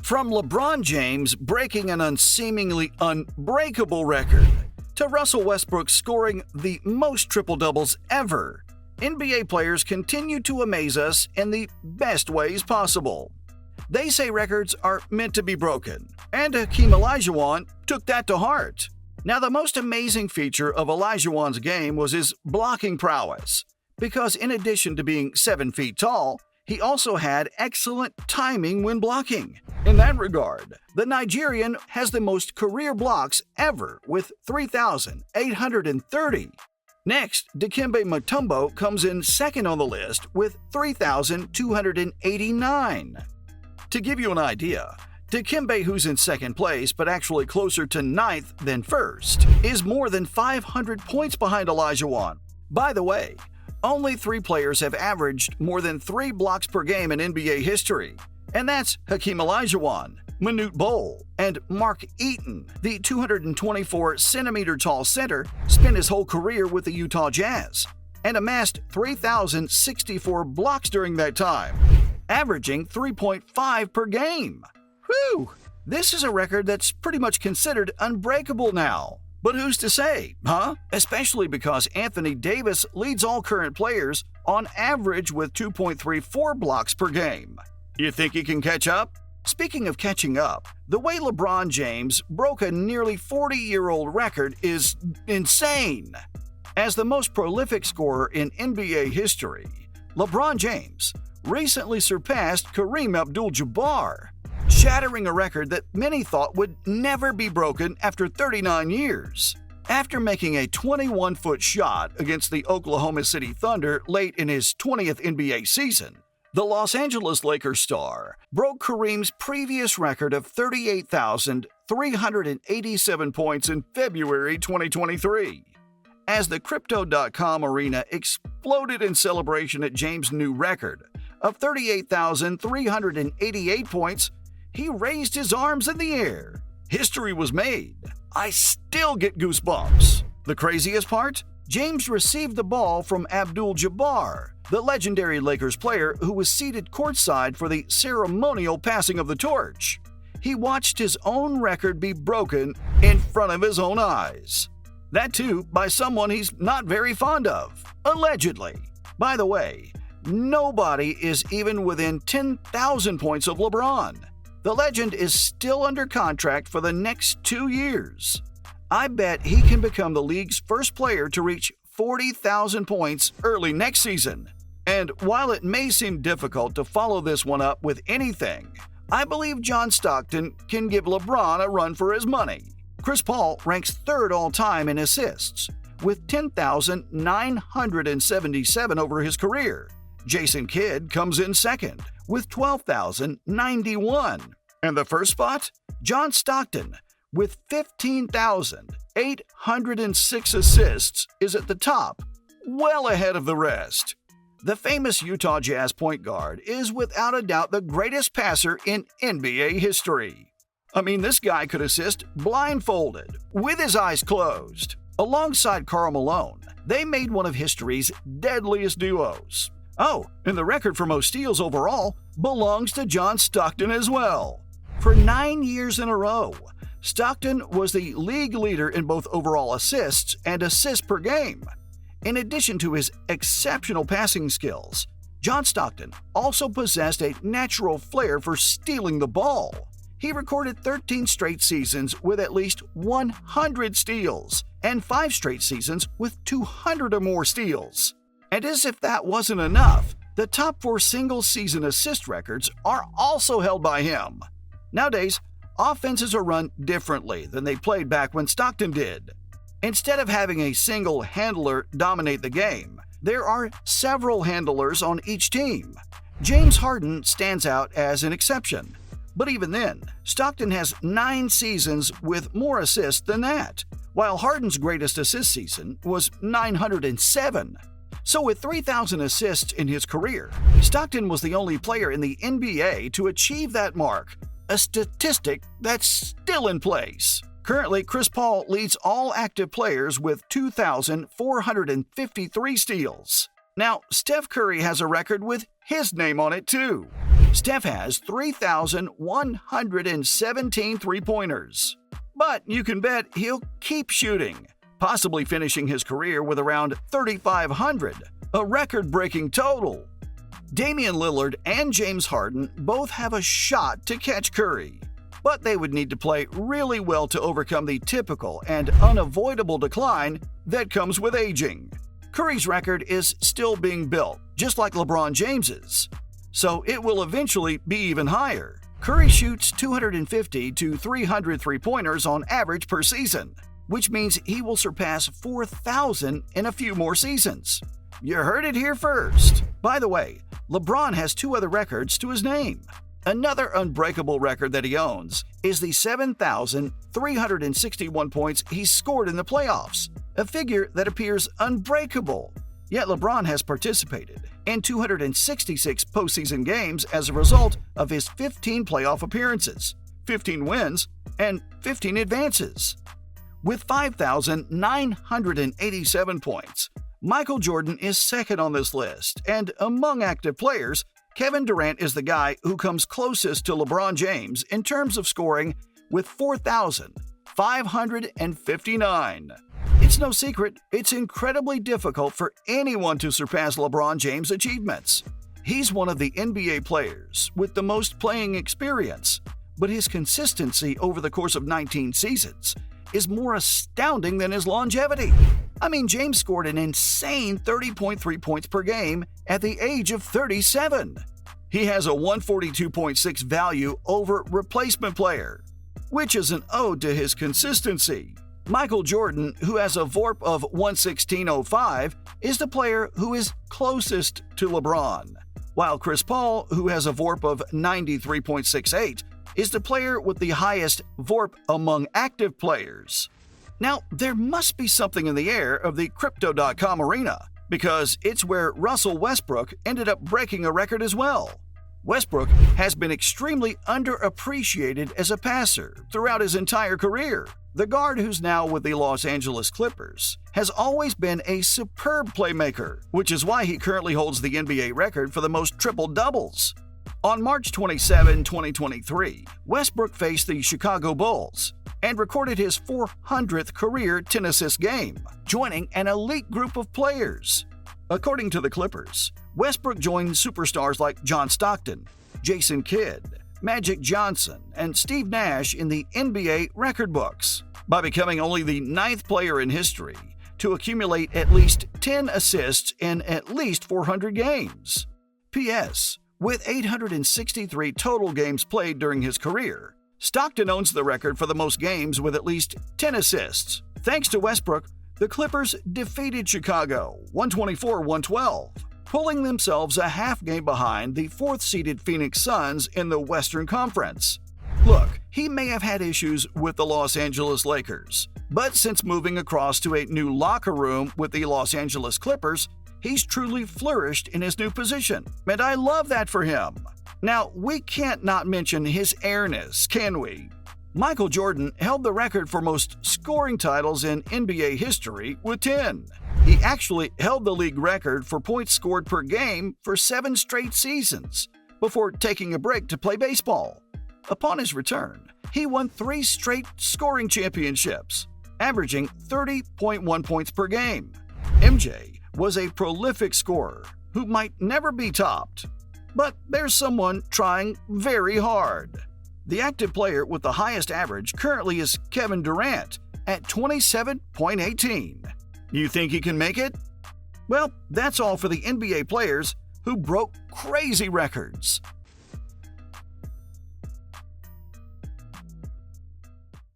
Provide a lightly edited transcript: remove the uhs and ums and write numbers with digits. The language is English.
From LeBron James breaking an unseemingly unbreakable record to Russell Westbrook scoring the most triple-doubles ever, NBA players continue to amaze us in the best ways possible. They say records are meant to be broken, and Hakeem Olajuwon took that to heart. Now, the most amazing feature of Olajuwon's game was his blocking prowess, because in addition to being 7 feet tall, he also had excellent timing when blocking. In that regard, the Nigerian has the most career blocks ever with 3,830. Next, Dikembe Mutombo comes in second on the list with 3,289. To give you an idea, Dikembe, who's in second place but actually closer to ninth than first, is more than 500 points behind Olajuwon. By the way, only 3 players have averaged more than 3 blocks per game in NBA history, and that's Hakeem Olajuwon, Manute Bol, and Mark Eaton. The 224-centimeter tall center spent his whole career with the Utah Jazz and amassed 3,064 blocks during that time, averaging 3.5 per game. Whew! This is a record that's pretty much considered unbreakable now. But who's to say, huh? Especially because Anthony Davis leads all current players on average with 2.34 blocks per game. You think he can catch up? Speaking of catching up, the way LeBron James broke a nearly 40-year-old record is insane. As the most prolific scorer in NBA history, LeBron James recently surpassed Kareem Abdul-Jabbar, shattering a record that many thought would never be broken after 39 years. After making a 21-foot shot against the Oklahoma City Thunder late in his 20th NBA season, the Los Angeles Lakers star broke Kareem's previous record of 38,387 points in February 2023. As the Crypto.com arena exploded in celebration at James' new record of 38,388 points, he raised his arms in the air. History was made. I still get goosebumps. The craziest part? James received the ball from Abdul-Jabbar, the legendary Lakers player who was seated courtside for the ceremonial passing of the torch. He watched his own record be broken in front of his own eyes. That too by someone he's not very fond of, allegedly. By the way, nobody is even within 10,000 points of LeBron. The legend is still under contract for the next 2 years. I bet he can become the league's first player to reach 40,000 points early next season. And while it may seem difficult to follow this one up with anything, I believe John Stockton can give LeBron a run for his money. Chris Paul ranks third all-time in assists, with 10,977 over his career. Jason Kidd comes in second, with 12,091. And the first spot? John Stockton, with 15,806 assists, is at the top, well ahead of the rest. The famous Utah Jazz point guard is without a doubt the greatest passer in NBA history. I mean, this guy could assist blindfolded, with his eyes closed. Alongside Karl Malone, they made one of history's deadliest duos. Oh, and the record for most steals overall belongs to John Stockton as well. For 9 years in a row, Stockton was the league leader in both overall assists and assists per game. In addition to his exceptional passing skills, John Stockton also possessed a natural flair for stealing the ball. He recorded 13 straight seasons with at least 100 steals and 5 straight seasons with 200 or more steals. And as if that wasn't enough, the top 4 single-season assist records are also held by him. Nowadays, offenses are run differently than they played back when Stockton did. Instead of having a single handler dominate the game, there are several handlers on each team. James Harden stands out as an exception. But even then, Stockton has 9 seasons with more assists than that, while Harden's greatest assist season was 907. So with 3,000 assists in his career, Stockton was the only player in the NBA to achieve that mark, a statistic that's still in place. Currently, Chris Paul leads all active players with 2,453 steals. Now, Steph Curry has a record with his name on it too. Steph has 3,117 three-pointers. But you can bet he'll keep shooting, possibly finishing his career with around 3,500, a record-breaking total. Damian Lillard and James Harden both have a shot to catch Curry, but they would need to play really well to overcome the typical and unavoidable decline that comes with aging. Curry's record is still being built, just like LeBron James's, so it will eventually be even higher. Curry shoots 250 to 300 three-pointers on average per season, which means he will surpass 4,000 in a few more seasons. You heard it here first. By the way, LeBron has 2 other records to his name. Another unbreakable record that he owns is the 7,361 points he scored in the playoffs, a figure that appears unbreakable. Yet LeBron has participated in 266 postseason games as a result of his 15 playoff appearances, 15 wins, and 15 advances. With 5,987 points, Michael Jordan is second on this list, and among active players, Kevin Durant is the guy who comes closest to LeBron James in terms of scoring with 4,559. It's no secret, it's incredibly difficult for anyone to surpass LeBron James' achievements. He's one of the NBA players with the most playing experience, but his consistency over the course of 19 seasons is more astounding than his longevity. I mean, James scored an insane 30.3 points per game at the age of 37. He has a 142.6 value over replacement player, which is an ode to his consistency. Michael Jordan, who has a VORP of 116.05, is the player who is closest to LeBron, while Chris Paul, who has a VORP of 93.68, is the player with the highest VORP among active players. Now, there must be something in the air of the Crypto.com arena, because it's where Russell Westbrook ended up breaking a record as well. Westbrook has been extremely underappreciated as a passer throughout his entire career. The guard, who's now with the Los Angeles Clippers, has always been a superb playmaker, which is why he currently holds the NBA record for the most triple-doubles. On March 27, 2023, Westbrook faced the Chicago Bulls and recorded his 400th career 10-assist game, joining an elite group of players. According to the Clippers, Westbrook joined superstars like John Stockton, Jason Kidd, Magic Johnson, and Steve Nash in the NBA record books, by becoming only the 9th player in history to accumulate at least 10 assists in at least 400 games. P.S. With 863 total games played during his career, Stockton owns the record for the most games with at least 10 assists. Thanks to Westbrook, the Clippers defeated Chicago 124-112, pulling themselves a half game behind the 4th-seeded Phoenix Suns in the Western Conference. Look, he may have had issues with the Los Angeles Lakers, but since moving across to a new locker room with the Los Angeles Clippers, he's truly flourished in his new position, and I love that for him. Now, we can't not mention his airness, can we? Michael Jordan held the record for most scoring titles in NBA history with 10. He actually held the league record for points scored per game for 7 straight seasons, before taking a break to play baseball. Upon his return, he won 3 straight scoring championships, averaging 30.1 points per game. MJ was a prolific scorer who might never be topped. But there's someone trying very hard. The active player with the highest average currently is Kevin Durant at 27.18. You think he can make it? Well, that's all for the NBA players who broke crazy records.